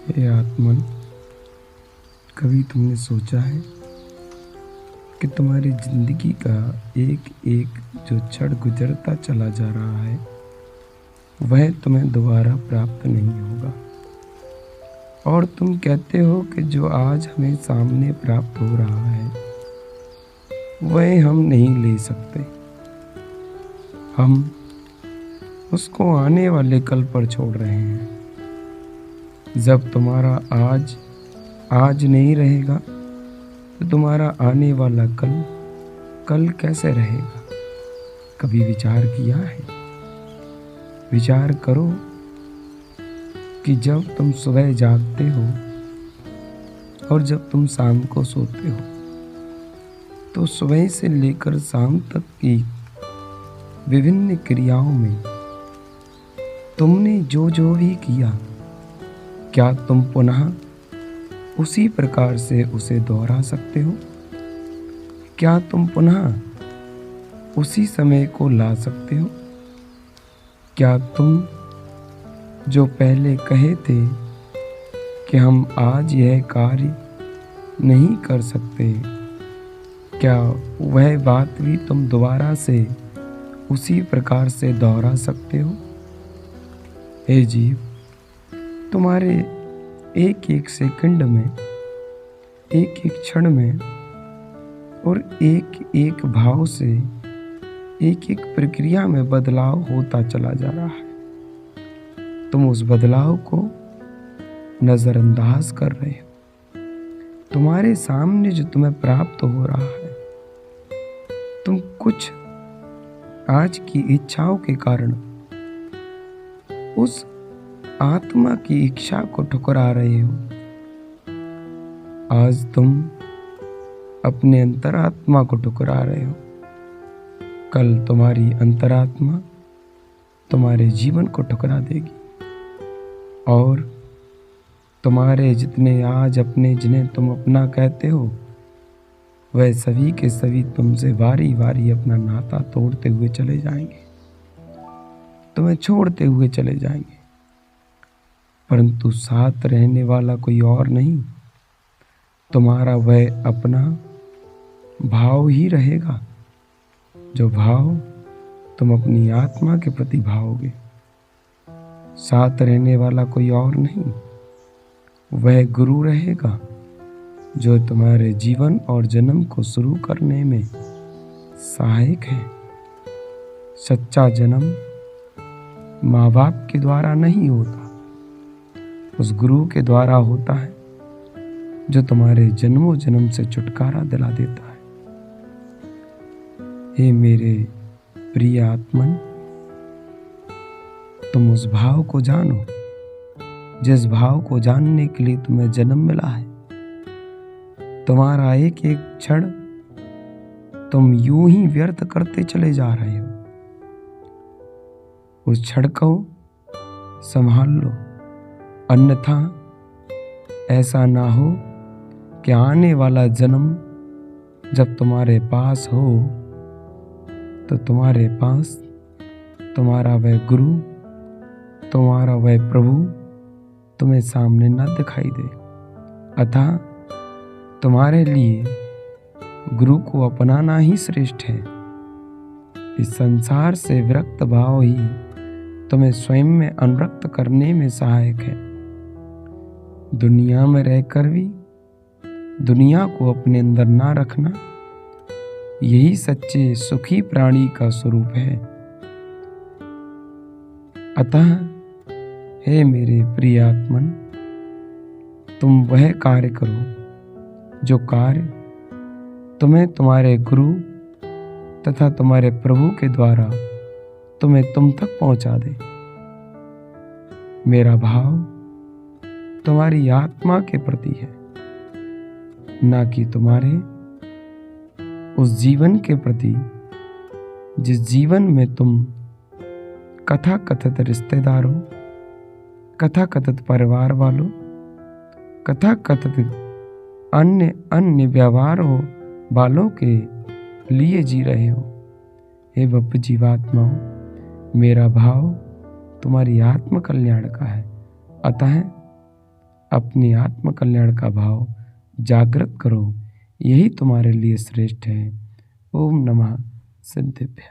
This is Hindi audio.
हे आत्मन, कभी तुमने सोचा है कि तुम्हारी जिंदगी का एक एक जो क्षण गुजरता चला जा रहा है वह तुम्हें दोबारा प्राप्त नहीं होगा। और तुम कहते हो कि जो आज हमें सामने प्राप्त हो रहा है वह हम नहीं ले सकते। हम उसको आने वाले कल पर छोड़ रहे हैं। जब तुम्हारा आज आज नहीं रहेगा तो तुम्हारा आने वाला कल कल कैसे रहेगा? कभी विचार किया है? विचार करो कि जब तुम सुबह जागते हो और जब तुम शाम को सोते हो तो सुबह से लेकर शाम तक की विभिन्न क्रियाओं में तुमने जो जो भी किया, क्या तुम पुनः उसी प्रकार से उसे दोहरा सकते हो? क्या तुम पुनः उसी समय को ला सकते हो? क्या तुम जो पहले कहे थे कि हम आज यह कार्य नहीं कर सकते, क्या वह बात भी तुम दोबारा से उसी प्रकार से दोहरा सकते हो? हे जीव, तुम्हारे एक एक सेकंड में, एक एक क्षण में और एक एक भाव से एक एक प्रक्रिया में बदलाव होता चला जा रहा है। तुम उस बदलाव को नज़रअंदाज कर रहे हो। तुम्हारे सामने जो तुम्हें प्राप्त हो रहा है, तुम कुछ आज की इच्छाओं के कारण उस आत्मा की इच्छा को ठुकरा रहे हो। आज तुम अपने अंतरात्मा को ठुकरा रहे हो। कल तुम्हारी अंतरात्मा तुम्हारे जीवन को ठुकरा देगी और तुम्हारे जितने आज अपने जिन्हें तुम अपना कहते हो वह सभी के सभी तुमसे बारी बारी अपना नाता तोड़ते हुए चले जाएंगे, तुम्हें छोड़ते हुए चले जाएंगे। परंतु साथ रहने वाला कोई और नहीं, तुम्हारा वह अपना भाव ही रहेगा, जो भाव तुम अपनी आत्मा के प्रति भाओगे। साथ रहने वाला कोई और नहीं, वह गुरु रहेगा जो तुम्हारे जीवन और जन्म को शुरू करने में सहायक है। सच्चा जन्म माँ बाप के द्वारा नहीं होता, उस गुरु के द्वारा होता है जो तुम्हारे जन्मों जन्म से छुटकारा दिला देता है। हे मेरे प्रिय आत्मन, तुम उस भाव को जानो जिस भाव को जानने के लिए तुम्हें जन्म मिला है। तुम्हारा एक एक क्षण तुम यूं ही व्यर्थ करते चले जा रहे हो। उस क्षण को संभाल लो, अन्यथा ऐसा ना हो कि आने वाला जन्म जब तुम्हारे पास हो तो तुम्हारे पास तुम्हारा वह गुरु, तुम्हारा वह प्रभु तुम्हें सामने न दिखाई दे। अतः तुम्हारे लिए गुरु को अपनाना ही श्रेष्ठ है। इस संसार से विरक्त भाव ही तुम्हें स्वयं में अनुरक्त करने में सहायक है। दुनिया में रहकर भी दुनिया को अपने अंदर ना रखना, यही सच्चे सुखी प्राणी का स्वरूप है। अतः हे मेरे प्रिय आत्मन, तुम वह कार्य करो जो कार्य तुम्हें तुम्हारे गुरु तथा तुम्हारे प्रभु के द्वारा तुम्हें तुम तक पहुंचा दे। मेरा भाव तुम्हारी आत्मा के प्रति है, ना कि तुम्हारे उस जीवन के प्रति जिस जीवन में तुम कथा कथित रिश्तेदारों, कथा कथित परिवार वालों, कथा कथित अन्य अन्य व्यवहारों वालों के लिए जी रहे हो। हे भव्य जीवात्माओं, मेरा भाव तुम्हारी आत्म कल्याण का है। अतः अपनी आत्म कल्याण का भाव जागृत करो, यही तुम्हारे लिए श्रेष्ठ है। ओम नमः सिद्धिभ्य।